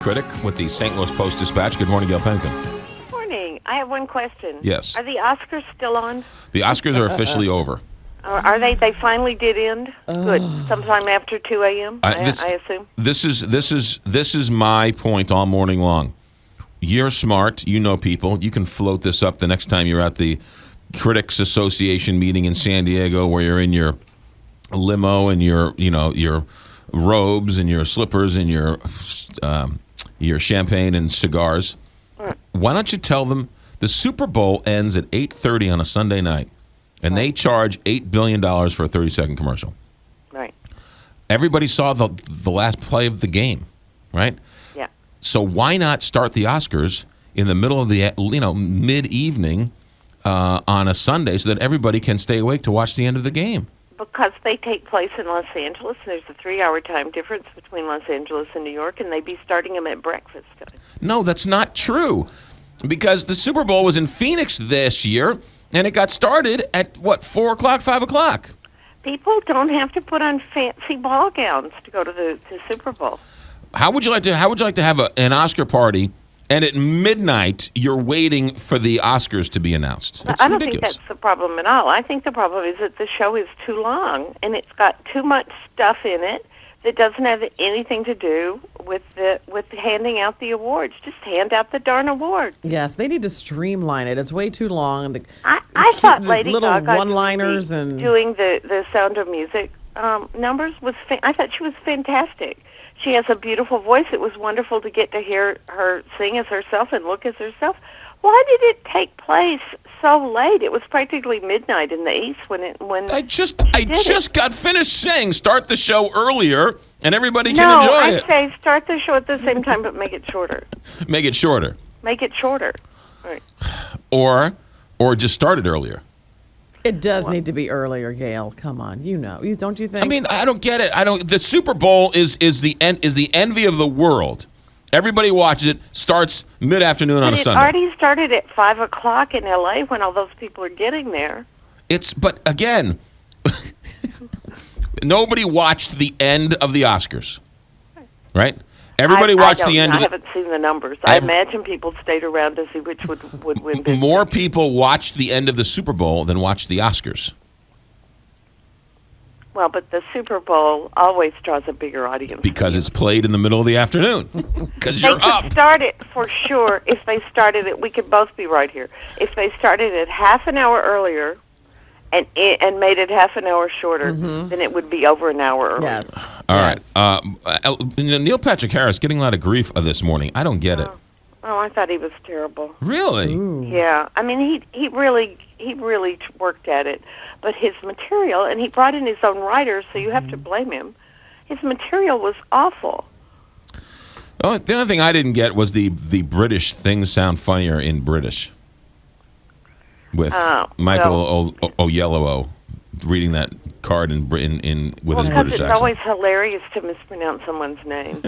critic with the St. Louis Post-Dispatch. Good morning, Gail Pennington. Morning. I have one question. Yes. Are the Oscars still on? The Oscars are officially over. Are they? They finally did end. Good. Sometime after 2 a.m. I assume. This is my point all morning long. You're smart. You know people. You can float this up the next time you're at the Critics Association meeting in San Diego, where you're in your limo and your robes and your slippers and your champagne and cigars. Why don't you tell them the Super Bowl ends at 8:30 on a Sunday night, and they charge $8 billion for a 30-second commercial? Right. Everybody saw the last play of the game, right? Yeah. So why not start the Oscars in the middle of the mid-evening on a Sunday so that everybody can stay awake to watch the end of the game? Because they take place in Los Angeles, and there's a 3-hour time difference between Los Angeles and New York, and they'd be starting them at breakfast time. No, that's not true. Because the Super Bowl was in Phoenix this year, and it got started at, 4 o'clock, 5 o'clock? People don't have to put on fancy ball gowns to go to the Super Bowl. How would you like to have an Oscar party, and at midnight you're waiting for the Oscars to be announced? It's I don't ridiculous. think that's the problem at all. I think the problem is that the show is too long, and it's got too much stuff in it that doesn't have anything to do with handing out the awards. Just hand out the darn award. Yes, they need to streamline it. It's way too long. I thought Lady little Gaga one-liners and doing the Sound of Music numbers was. I thought she was fantastic. She has a beautiful voice. It was wonderful to get to hear her sing as herself and look as herself. Why did it take place so late? It was practically midnight in the East when I just got finished saying start the show earlier and everybody can enjoy it. No, I say start the show at the same time but make it shorter. Make it shorter. Make it shorter. Right. Or just start it earlier. it does need to be earlier, Gail. Come on, don't you think? I mean, I don't get it. The Super Bowl is the envy of the world. Everybody watches it. Starts mid-afternoon on a Sunday. It already started at 5 o'clock in L.A. when all those people are getting there. But again, nobody watched the end of the Oscars, right? Everybody watched the end. I haven't seen the numbers. I imagine people stayed around to see which would win. More people watched the end of the Super Bowl than watched the Oscars. Well, but the Super Bowl always draws a bigger audience. Because it's played in the middle of the afternoon. Because you're up. They could start it for sure. If they started it, we could both be right here. If they started it half an hour earlier and made it half an hour shorter, then it would be over an hour earlier. Yes. All right. Neil Patrick Harris getting a lot of grief this morning. I don't get it. Oh, I thought he was terrible. Really? Ooh. Yeah. I mean, he really worked at it. But his material, and he brought in his own writers, so you have to blame him. His material was awful. Oh, the other thing I didn't get was the British things sound funnier in British. With Michael Oyelowo reading that card with his British accent. Because it's always hilarious to mispronounce someone's name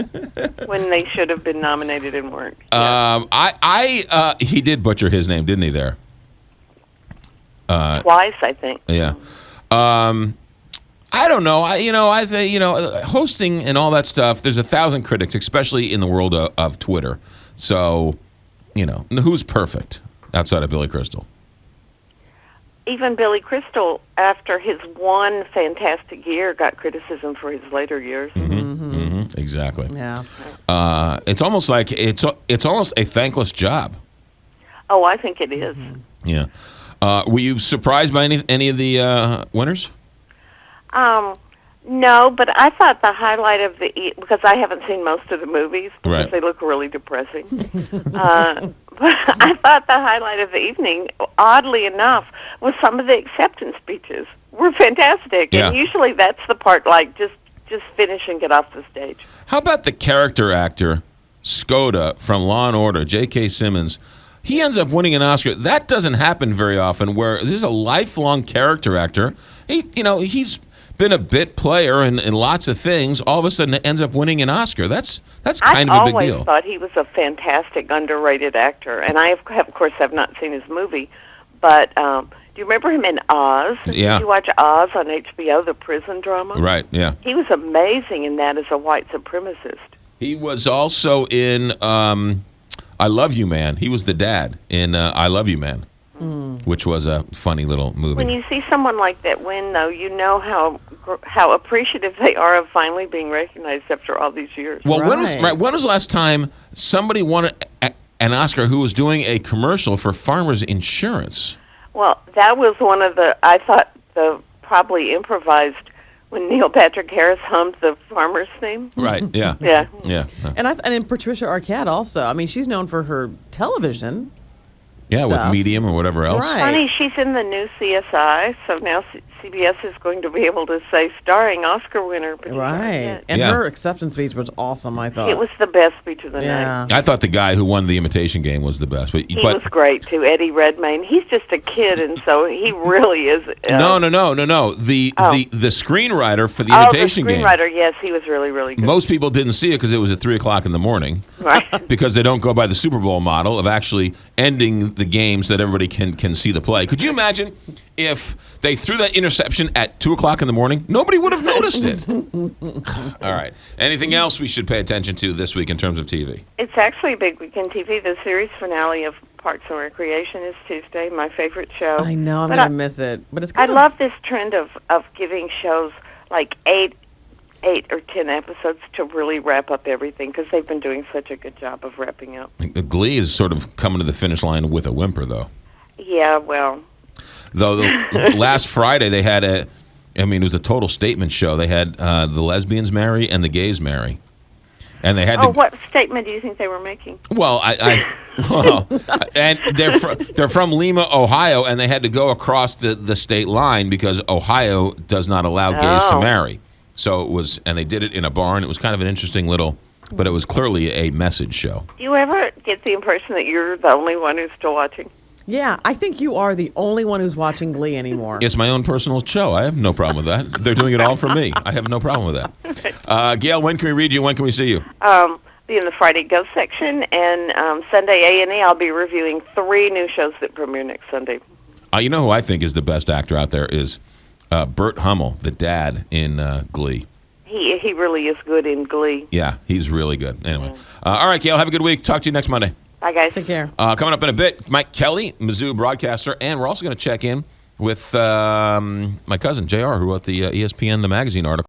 when they should have been nominated and weren't. Yeah. He did butcher his name, didn't he? There. Twice, I think. Yeah. I don't know. I think hosting and all that stuff. There's 1,000 critics, especially in the world of Twitter. So, who's perfect outside of Billy Crystal? Even Billy Crystal, after his one fantastic year, got criticism for his later years. Exactly. Yeah. It's almost like it's almost a thankless job. Oh, I think it is. Yeah. Were you surprised by any of the winners? No, but I thought the highlight of because I haven't seen most of the movies because they look really depressing. But I thought the highlight of the evening, oddly enough, was some of the acceptance speeches. Were fantastic, and usually that's the part like just finish and get off the stage. How about the character actor Skoda from Law and Order, J.K. Simmons? He ends up winning an Oscar. That doesn't happen very often. Where there's a lifelong character actor. He's been a bit player in lots of things. All of a sudden, ends up winning an Oscar. That's kind of a big deal. I always thought he was a fantastic, underrated actor, and I of course have not seen his movie. But do you remember him in Oz? Yeah. Did you watch Oz on HBO, the prison drama? Right. Yeah. He was amazing in that as a white supremacist. He was also in I Love You, Man. He was the dad in I Love You, Man, which was a funny little movie. When you see someone like that win, though, you know how appreciative they are of finally being recognized after all these years. Well, when was the last time somebody won an Oscar who was doing a commercial for Farmers Insurance? Well, that was one of I thought, the probably improvised when Neil Patrick Harris hummed the Farmers theme. Right, yeah. Yeah. And then Patricia Arquette also. I mean, she's known for her television. Yeah, stuff. with Medium or whatever else. Right. Funny, she's in the new CSI, so now CBS is going to be able to say starring Oscar winner. Right. And her acceptance speech was awesome, I thought. It was the best speech of the night. I thought the guy who won the Imitation Game was the best. But he was great, too, Eddie Redmayne. He's just a kid, and so he really is. No. The screenwriter for the Imitation Game. The screenwriter, yes, he was really, really good. Most people didn't see it because it was at 3 o'clock in the morning. Right. Because they don't go by the Super Bowl model of actually ending the game so that everybody can see the play. Could you imagine if they threw that interception at 2 o'clock in the morning? Nobody would have noticed it. All right. Anything else we should pay attention to this week in terms of TV? It's actually a big week in TV. The series finale of Parks and Recreation is Tuesday, my favorite show. I know, I'm going to miss it. But it's I love this trend of giving shows like 8 or 10 episodes to really wrap up everything because they've been doing such a good job of wrapping up. Glee is sort of coming to the finish line with a whimper, though. Yeah, well. Though last Friday they had it was a total statement show. They had the lesbians marry and the gays marry. And they had what statement do you think they were making? Well, and they're from Lima, Ohio, and they had to go across the state line because Ohio does not allow gays to marry. So it was, and they did it in a barn. It was kind of an interesting but it was clearly a message show. Do you ever get the impression that you're the only one who's still watching? Yeah, I think you are the only one who's watching Glee anymore. It's my own personal show. I have no problem with that. They're doing it all for me. I have no problem with that. Gail, when can we read you? When can we see you? Be in the Friday Go section, and Sunday A&E, I'll be reviewing 3 new shows that premiere next Sunday. You know who I think is the best actor out there is Burt Hummel, the dad in Glee. He really is good in Glee. Yeah, he's really good. Anyway. All right, Gail, have a good week. Talk to you next Monday. Bye, guys. Take care. Coming up in a bit, Mike Kelly, Mizzou broadcaster, and we're also going to check in with my cousin, JR, who wrote the ESPN The Magazine article.